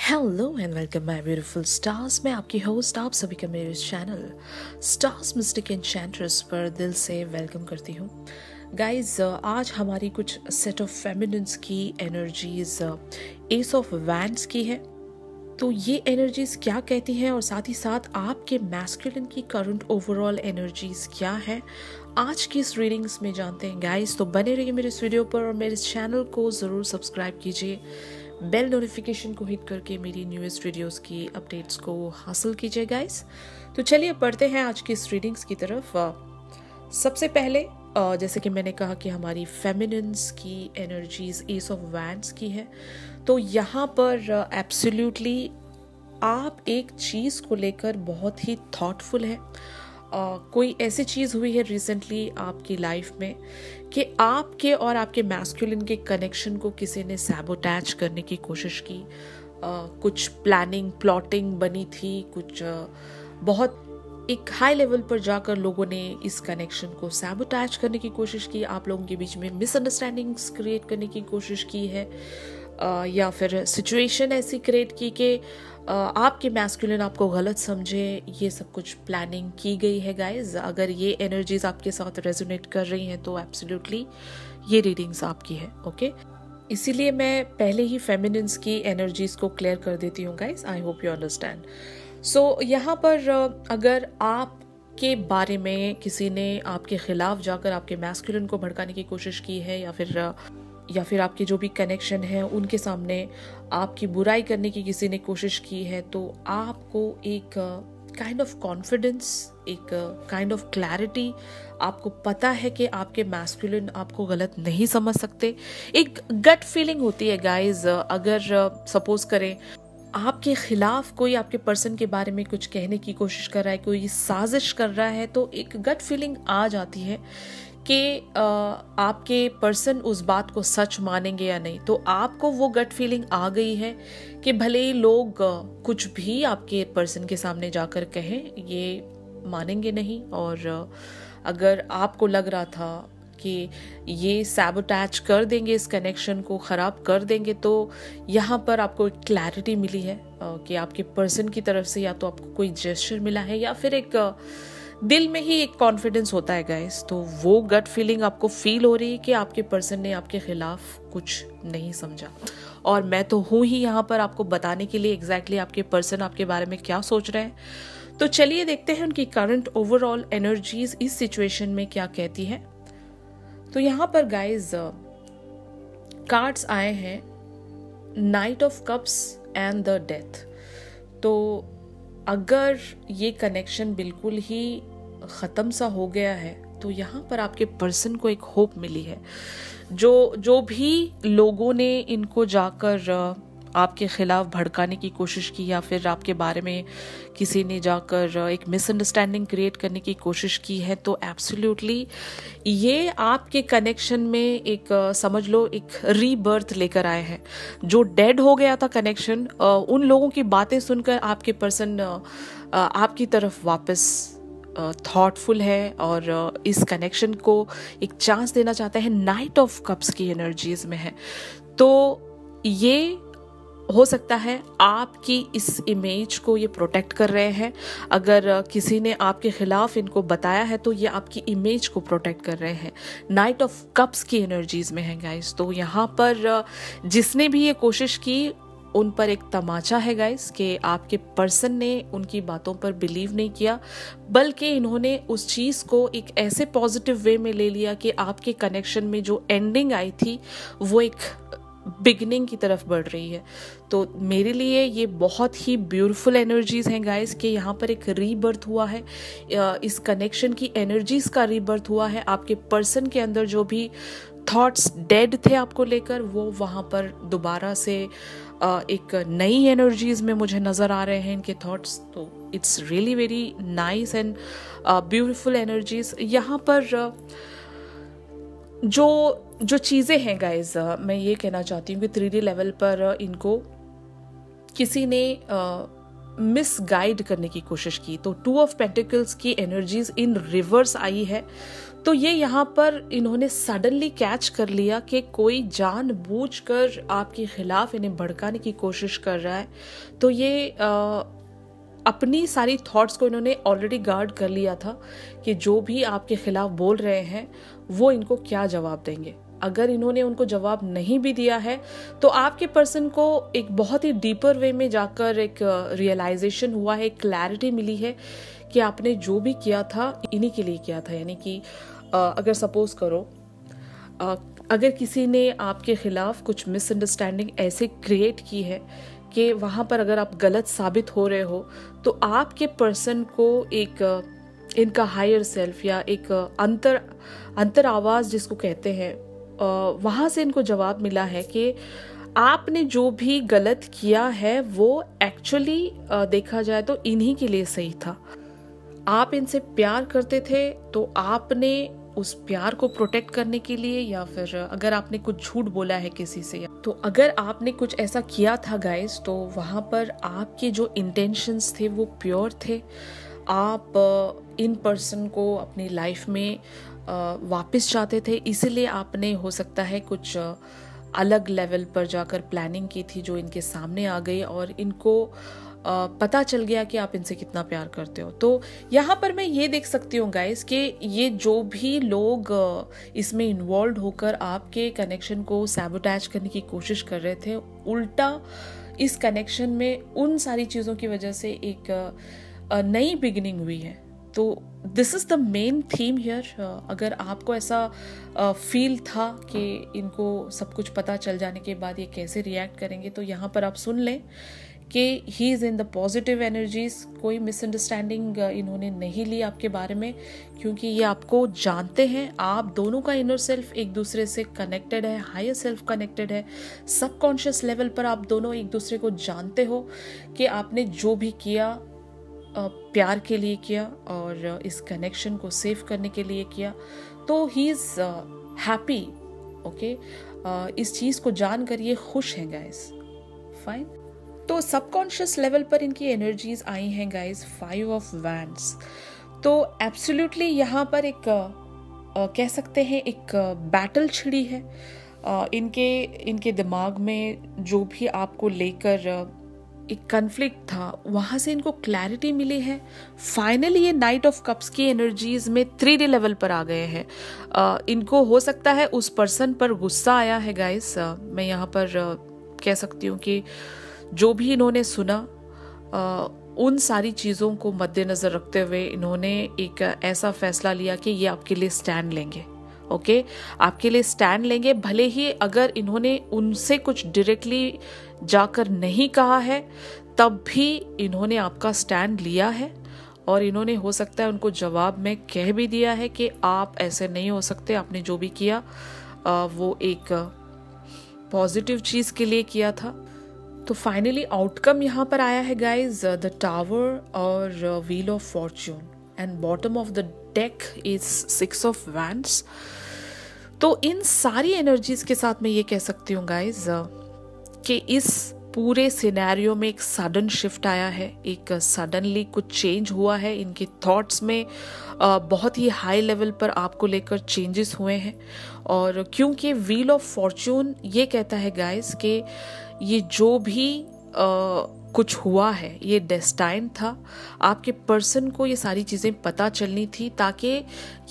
Hello and welcome my beautiful stars. मैं आपकी host आप सभी का मेरे चैनल स्टार्स मिस्टिक एन्चेंट्रेस पर दिल से वेलकम करती हूँ। गाइज, आज हमारी कुछ सेट ऑफ फेमिनिन्स की एनर्जीज एस ऑफ वैंड्स की है। तो ये एनर्जीज क्या कहती हैं और साथ ही साथ आपके मैस्कुलिन की करंट ओवरऑल एनर्जीज क्या है, आज की इस रीडिंग्स में जानते हैं गाइज। तो बने रहिए मेरे इस वीडियो पर और मेरे इस चैनल को ज़रूर सब्सक्राइब कीजिए, बेल नोटिफिकेशन को हिट करके मेरी न्यूएस्ट वीडियोस की अपडेट्स को हासिल कीजिए गाइस। तो चलिए पढ़ते हैं आज की इस रीडिंग्स की तरफ। सबसे पहले जैसे कि मैंने कहा कि हमारी फेमिनिन्स की एनर्जीज एस ऑफ वैंड्स की है। तो यहाँ पर एब्सोल्युटली आप एक चीज़ को लेकर बहुत ही थॉटफुल है। कोई ऐसी चीज़ हुई है रिसेंटली आपकी लाइफ में कि आपके और आपके मैस्कुलिन के कनेक्शन को किसी ने सैबोटैज करने की कोशिश की। कुछ प्लानिंग प्लॉटिंग बनी थी, कुछ बहुत एक हाई लेवल पर जाकर लोगों ने इस कनेक्शन को सैबोटैज करने की कोशिश की। आप लोगों के बीच में मिसअंडरस्टैंडिंग्स क्रिएट करने की कोशिश की है, या फिर सिचुएशन ऐसी क्रिएट की कि आपके मैस्कुलिन आपको गलत समझे। ये सब कुछ प्लानिंग की गई है गाइज। अगर ये एनर्जीज आपके साथ रेजोनेट कर रही हैं तो एब्सोल्युटली ये रीडिंग्स आपकी है, ओके। इसीलिए मैं पहले ही फेमिनिन्स की एनर्जीज को क्लियर कर देती हूँ guys. I hope you understand. So यहाँ पर अगर आप के बारे में किसी ने आपके खिलाफ जाकर आपके मैस्कुलिन को भड़काने की कोशिश की है, या फिर आपके जो भी कनेक्शन है उनके सामने आपकी बुराई करने की किसी ने कोशिश की है, तो आपको एक काइंड ऑफ कॉन्फिडेंस, एक काइंड ऑफ क्लैरिटी, आपको पता है कि आपके मैस्कुलिन आपको गलत नहीं समझ सकते। एक गट फीलिंग होती है गाइज। अगर सपोज करें आपके खिलाफ कोई आपके पर्सन के बारे में कुछ कहने की कोशिश कर रहा है, कोई साजिश कर रहा है, तो एक गट फीलिंग आ जाती है कि आपके पर्सन उस बात को सच मानेंगे या नहीं। तो आपको वो गट फीलिंग आ गई है कि भले ही लोग कुछ भी आपके पर्सन के सामने जाकर कहें, ये मानेंगे नहीं। और अगर आपको लग रहा था कि ये सैबोटैज कर देंगे, इस कनेक्शन को ख़राब कर देंगे, तो यहाँ पर आपको एक क्लैरिटी मिली है कि आपके पर्सन की तरफ से या तो आपको कोई जेस्चर मिला है या फिर एक दिल में ही एक कॉन्फिडेंस होता है गाइस। तो वो गट फीलिंग आपको फील हो रही है कि आपके पर्सन ने आपके खिलाफ कुछ नहीं समझा। और मैं तो हूँ ही यहाँ पर आपको बताने के लिए एग्जैक्टली आपके पर्सन आपके बारे में क्या सोच रहे हैं। तो चलिए देखते हैं उनकी करंट ओवरऑल एनर्जीज इस सिचुएशन में क्या कहती है। तो यहाँ पर गाइज कार्ड्स आए हैं night of cups and the death. तो अगर ये कनेक्शन बिल्कुल ही ख़त्म सा हो गया है तो यहाँ पर आपके पर्सन को एक होप मिली है। जो भी लोगों ने इनको जाकर आपके खिलाफ भड़काने की कोशिश की, या फिर आपके बारे में किसी ने जाकर एक मिसअंडरस्टैंडिंग क्रिएट करने की कोशिश की है, तो एब्सोल्युटली ये आपके कनेक्शन में एक समझ लो एक रीबर्थ लेकर आए हैं। जो डेड हो गया था कनेक्शन, उन लोगों की बातें सुनकर आपके पर्सन आपकी तरफ वापस थॉटफुल है और इस कनेक्शन को एक चांस देना चाहते हैं। नाइट ऑफ कप्स की एनर्जीज में है। तो ये हो सकता है आपकी इस इमेज को ये प्रोटेक्ट कर रहे हैं। अगर किसी ने आपके खिलाफ इनको बताया है तो ये आपकी इमेज को प्रोटेक्ट कर रहे हैं। नाइट ऑफ कप्स की एनर्जीज में है गाइस। तो यहाँ पर जिसने भी ये कोशिश की उन पर एक तमाचा है गाइस कि आपके पर्सन ने उनकी बातों पर बिलीव नहीं किया, बल्कि इन्होंने उस चीज़ को एक ऐसे पॉजिटिव वे में ले लिया कि आपके कनेक्शन में जो एंडिंग आई थी वो एक बिगनिंग की तरफ बढ़ रही है। तो मेरे लिए ये बहुत ही ब्यूटीफुल एनर्जीज हैं गाइस कि यहाँ पर एक रीबर्थ हुआ है। इस कनेक्शन की एनर्जीज का रीबर्थ हुआ है। आपके पर्सन के अंदर जो भी थॉट्स डेड थे आपको लेकर, वो वहाँ पर दोबारा से एक नई एनर्जीज में मुझे नज़र आ रहे हैं इनके थॉट्स। तो it's really very nice and beautiful energies. यहाँ पर जो चीज़ें हैं गाइज, मैं ये कहना चाहती हूँ कि 3D लेवल पर इनको किसी ने मिसगाइड करने की कोशिश की। तो 2 ऑफ पेंटिकल्स की एनर्जीज इन रिवर्स आई है। तो ये यहाँ पर इन्होंने सडनली कैच कर लिया कि कोई जानबूझकर आपके खिलाफ इन्हें भड़काने की कोशिश कर रहा है। तो ये अपनी सारी थॉट्स को इन्होंने ऑलरेडी गार्ड कर लिया था कि जो भी आपके खिलाफ बोल रहे हैं वो इनको क्या जवाब देंगे। अगर इन्होंने उनको जवाब नहीं भी दिया है तो आपके पर्सन को एक बहुत ही डीपर वे में जाकर एक रियलाइजेशन हुआ है, एक क्लैरिटी मिली है कि आपने जो भी किया था इन्हीं के लिए किया था। यानी कि अगर सपोज करो अगर किसी ने आपके खिलाफ कुछ मिसअंडरस्टैंडिंग ऐसे क्रिएट की है कि वहाँ पर अगर आप गलत साबित हो रहे हो तो आपके पर्सन को एक इनका हायर सेल्फ या एक अंतर आवाज़ जिसको कहते हैं वहाँ से इनको जवाब मिला है कि आपने जो भी गलत किया है वो एक्चुअली देखा जाए तो इन्हीं के लिए सही था। आप इनसे प्यार करते थे तो आपने उस प्यार को प्रोटेक्ट करने के लिए, या फिर अगर आपने कुछ झूठ बोला है किसी से, तो अगर आपने कुछ ऐसा किया था गाइस तो वहाँ पर आपके जो इंटेंशंस थे वो प्योर थे। आप इन पर्सन को अपनी लाइफ में वापस चाहते थे, इसीलिए आपने हो सकता है कुछ अलग लेवल पर जाकर प्लानिंग की थी जो इनके सामने आ गई और इनको पता चल गया कि आप इनसे कितना प्यार करते हो। तो यहाँ पर मैं ये देख सकती हूँ गाइस कि ये जो भी लोग इसमें इन्वॉल्व होकर आपके कनेक्शन को सैबोटैज करने की कोशिश कर रहे थे, उल्टा इस कनेक्शन में उन सारी चीज़ों की वजह से एक नई बिगिनिंग हुई है। तो this is the main theme here. अगर आपको ऐसा फील था कि इनको सब कुछ पता चल जाने के बाद ये कैसे रिएक्ट करेंगे, तो यहाँ पर आप सुन लें कि he is in the positive energies. कोई मिसअंडरस्टैंडिंग इन्होंने नहीं ली आपके बारे में, क्योंकि ये आपको जानते हैं। आप दोनों का इनर सेल्फ एक दूसरे से कनेक्टेड है, हायर सेल्फ कनेक्टेड है। सबकॉन्शियस लेवल पर आप दोनों एक दूसरे को जानते हो कि आपने जो भी किया प्यार के लिए किया और इस कनेक्शन को सेव करने के लिए किया। तो ही इज़ हैप्पी। ओके, इस चीज़ को जानकर ये खुश हैं गाइस। फाइन। तो सबकॉन्शियस लेवल पर इनकी एनर्जीज आई हैं गाइस 5 ऑफ वैंड्स। तो एब्सोल्युटली यहाँ पर एक कह सकते हैं एक बैटल छिड़ी है इनके दिमाग में। जो भी आपको लेकर एक कन्फ्लिक्ट था वहाँ से इनको क्लैरिटी मिली है। फाइनली ये नाइट ऑफ कप्स की एनर्जीज में 3D लेवल पर आ गए हैं। इनको हो सकता है उस पर्सन पर गुस्सा आया है गाइस। मैं यहाँ पर कह सकती हूँ कि जो भी इन्होंने सुना उन सारी चीज़ों को मद्देनज़र रखते हुए इन्होंने एक ऐसा फैसला लिया कि ये आपके लिए स्टैंड लेंगे। ओके, आपके लिए स्टैंड लेंगे। भले ही अगर इन्होंने उनसे कुछ डायरेक्टली जाकर नहीं कहा है, तब भी इन्होंने आपका स्टैंड लिया है और इन्होंने हो सकता है उनको जवाब में कह भी दिया है कि आप ऐसे नहीं हो सकते, आपने जो भी किया वो एक पॉजिटिव चीज़ के लिए किया था। तो फाइनली आउटकम यहाँ पर आया है गाइज, द टावर और wheel of Fortune and bottom of the deck is 6 of wands. तो इन सारी एनर्जीज के साथ मैं ये कह सकती हूँ गाइज कि इस पूरे सिनेरियो में एक सडन शिफ्ट आया है, एक सडनली कुछ चेंज हुआ है इनके थॉट्स में। बहुत ही हाई लेवल पर आपको लेकर चेंजेस हुए हैं। और क्योंकि व्हील ऑफ फॉर्च्यून ये कहता है गाइज कि ये जो भी कुछ हुआ है ये डेस्टाइन था। आपके पर्सन को ये सारी चीज़ें पता चलनी थी ताकि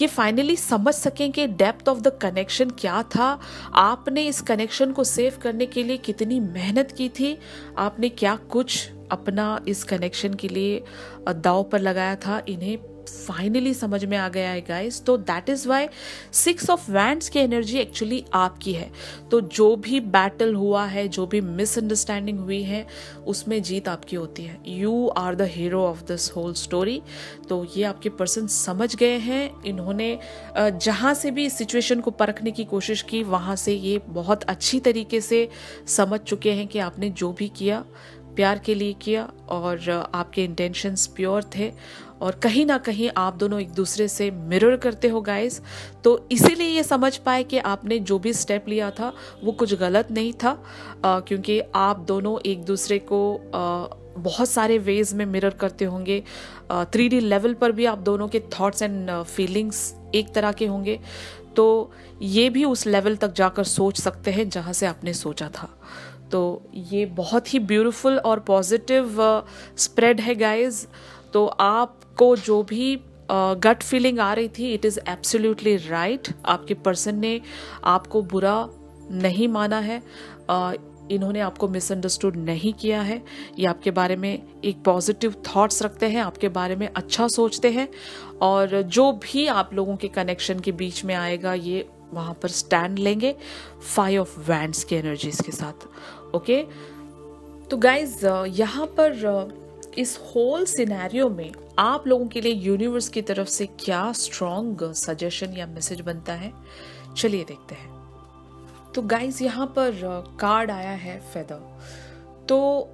ये फाइनली समझ सकें कि डेप्थ ऑफ द कनेक्शन क्या था। आपने इस कनेक्शन को सेव करने के लिए कितनी मेहनत की थी, आपने क्या कुछ अपना इस कनेक्शन के लिए दांव पर लगाया था, इन्हें फाइनली समझ में आ गया है गाइस। तो that is why 6 of wands की एनर्जी एक्चुअली आपकी है। तो जो भी बैटल हुआ है, जो भी मिसअंडरस्टैंडिंग हुई है, उसमें जीत आपकी होती है। You are the hero of this whole story. तो ये आपके पर्सन समझ गए हैं। इन्होंने जहाँ से भी इस सिचुएशन को परखने की कोशिश की, वहाँ से ये बहुत अच्छी तरीके से समझ चुके हैं कि आपने जो भी किया प्यार के लिए किया और आपके इंटेंशंस प्योर थे और कहीं ना कहीं आप दोनों एक दूसरे से मिरर करते हो गाइस। तो इसीलिए ये समझ पाए कि आपने जो भी स्टेप लिया था वो कुछ गलत नहीं था, क्योंकि आप दोनों एक दूसरे को बहुत सारे वेज में मिरर करते होंगे। 3D लेवल पर भी आप दोनों के थॉट्स एंड फीलिंग्स एक तरह के होंगे, तो ये भी उस लेवल तक जाकर सोच सकते हैं जहाँ से आपने सोचा था। तो ये बहुत ही ब्यूटीफुल और पॉजिटिव स्प्रेड है गाइज। तो आपको जो भी गट फीलिंग आ रही थी, इट इज़ एब्सोल्युटली राइट। आपके पर्सन ने आपको बुरा नहीं माना है, इन्होंने आपको मिसअंडरस्टूड नहीं किया है। ये आपके बारे में एक पॉजिटिव थॉट्स रखते हैं, आपके बारे में अच्छा सोचते हैं, और जो भी आप लोगों के कनेक्शन के बीच में आएगा ये वहाँ पर स्टैंड लेंगे 5 ऑफ वैंड्स की एनर्जीज के साथ। ओके, तो गाइज यहाँ पर इस होल सिनेरियो में आप लोगों के लिए यूनिवर्स की तरफ से क्या स्ट्रॉन्ग सजेशन या मैसेज बनता है, चलिए देखते हैं। तो गाइज यहाँ पर कार्ड आया है फेदर। तो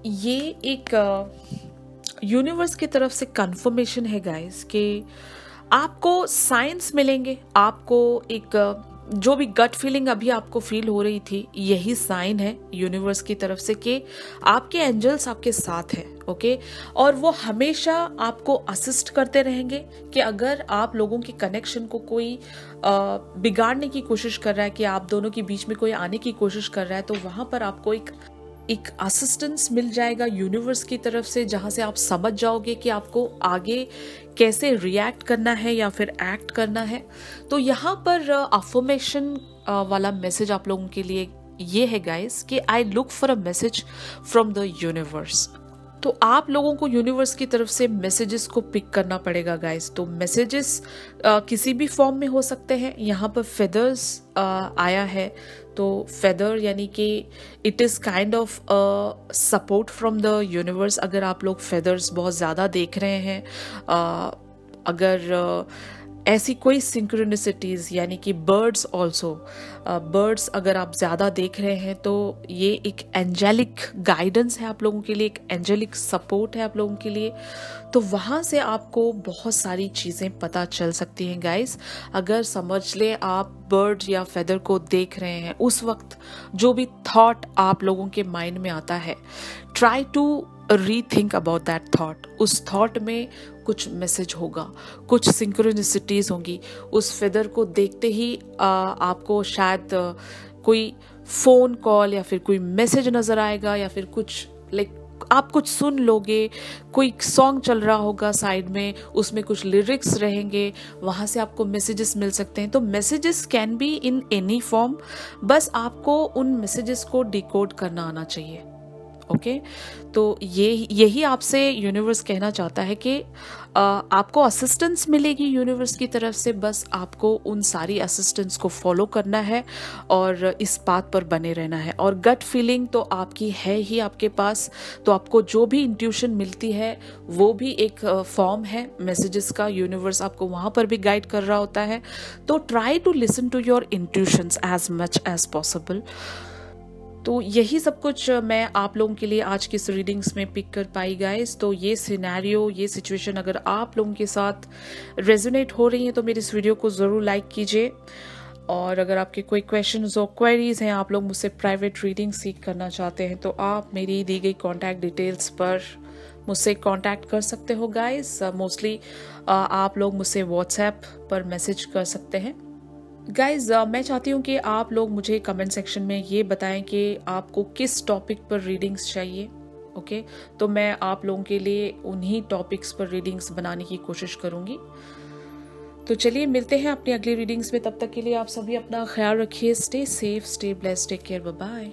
ये एक यूनिवर्स की तरफ से कंफर्मेशन है गाइज कि आपको साइंस मिलेंगे। आपको एक जो भी गट फीलिंग अभी आपको फील हो रही थी, यही साइन है यूनिवर्स की तरफ से कि आपके एंजल्स आपके साथ हैं। ओके, और वो हमेशा आपको असिस्ट करते रहेंगे कि अगर आप लोगों के कनेक्शन को कोई बिगाड़ने की कोशिश कर रहा है, कि आप दोनों के बीच में कोई आने की कोशिश कर रहा है, तो वहां पर आपको एक असिस्टेंस मिल जाएगा यूनिवर्स की तरफ से, जहां से आप समझ जाओगे कि आपको आगे कैसे रिएक्ट करना है या फिर एक्ट करना है। तो यहाँ पर अफर्मेशन वाला मैसेज आप लोगों के लिए ये है गाइस कि I look for a message from the universe. तो आप लोगों को यूनिवर्स की तरफ से मैसेजेस को पिक करना पड़ेगा गाइस। तो मैसेजेस किसी भी फॉर्म में हो सकते हैं। यहाँ पर फेदर्स आया है, तो फेदर यानी कि it is kind of support from the universe. अगर आप लोग फेदर्स बहुत ज़्यादा देख रहे हैं, अगर ऐसी कोई सिंक्रोनिसिटीज यानी कि बर्ड्स ऑल्सो, बर्ड्स अगर आप ज़्यादा देख रहे हैं, तो ये एक एंजेलिक गाइडेंस है आप लोगों के लिए, एक एंजेलिक सपोर्ट है आप लोगों के लिए। तो वहाँ से आपको बहुत सारी चीज़ें पता चल सकती हैं गाइस। अगर समझ ले आप बर्ड या फेदर को देख रहे हैं, उस वक्त जो भी थॉट आप लोगों के माइंड में आता है, try to rethink about that thought. उस थॉट में कुछ मैसेज होगा, कुछ सिंक्रोनिसिटीज होंगी। उस फेदर को देखते ही आपको शायद कोई फोन कॉल या फिर कोई मैसेज नजर आएगा, या फिर कुछ आप कुछ सुन लोगे, कोई सॉन्ग चल रहा होगा साइड में, उसमें कुछ लिरिक्स रहेंगे, वहाँ से आपको मैसेजेस मिल सकते हैं। तो messages can be in any form, बस आपको उन मैसेजेस को डिकोड करना आना चाहिए। ओके, तो यही आपसे यूनिवर्स कहना चाहता है कि आपको असिस्टेंस मिलेगी यूनिवर्स की तरफ से, बस आपको उन सारी असिस्टेंस को फॉलो करना है और इस बात पर बने रहना है। और गट फीलिंग तो आपकी है ही आपके पास, तो आपको जो भी इंट्यूशन मिलती है वो भी एक फॉर्म है मैसेजेस का। यूनिवर्स आपको वहाँ पर भी गाइड कर रहा होता है। तो try to listen to your intuitions as much as possible. तो यही सब कुछ मैं आप लोगों के लिए आज की इस रीडिंग्स में पिक कर पाई गाइस। तो ये सिनेरियो, ये सिचुएशन अगर आप लोगों के साथ रेजोनेट हो रही है तो मेरी इस वीडियो को ज़रूर लाइक कीजिए। और अगर आपके कोई क्वेश्चंस और क्वेरीज हैं, आप लोग मुझसे प्राइवेट रीडिंग सीख करना चाहते हैं, तो आप मेरी दी गई कॉन्टैक्ट डिटेल्स पर मुझसे कांटेक्ट कर सकते हो गाइस। मोस्टली आप लोग मुझसे व्हाट्सएप पर मैसेज कर सकते हैं गाइज। मैं चाहती हूँ कि आप लोग मुझे कमेंट सेक्शन में ये बताएं कि आपको किस टॉपिक पर रीडिंग्स चाहिए। ओके, तो मैं आप लोगों के लिए उन्हीं टॉपिक्स पर रीडिंग्स बनाने की कोशिश करूँगी। तो चलिए मिलते हैं अपनी अगली रीडिंग्स में। तब तक के लिए आप सभी अपना ख्याल रखिए। Stay safe, stay blessed, take care, bye bye.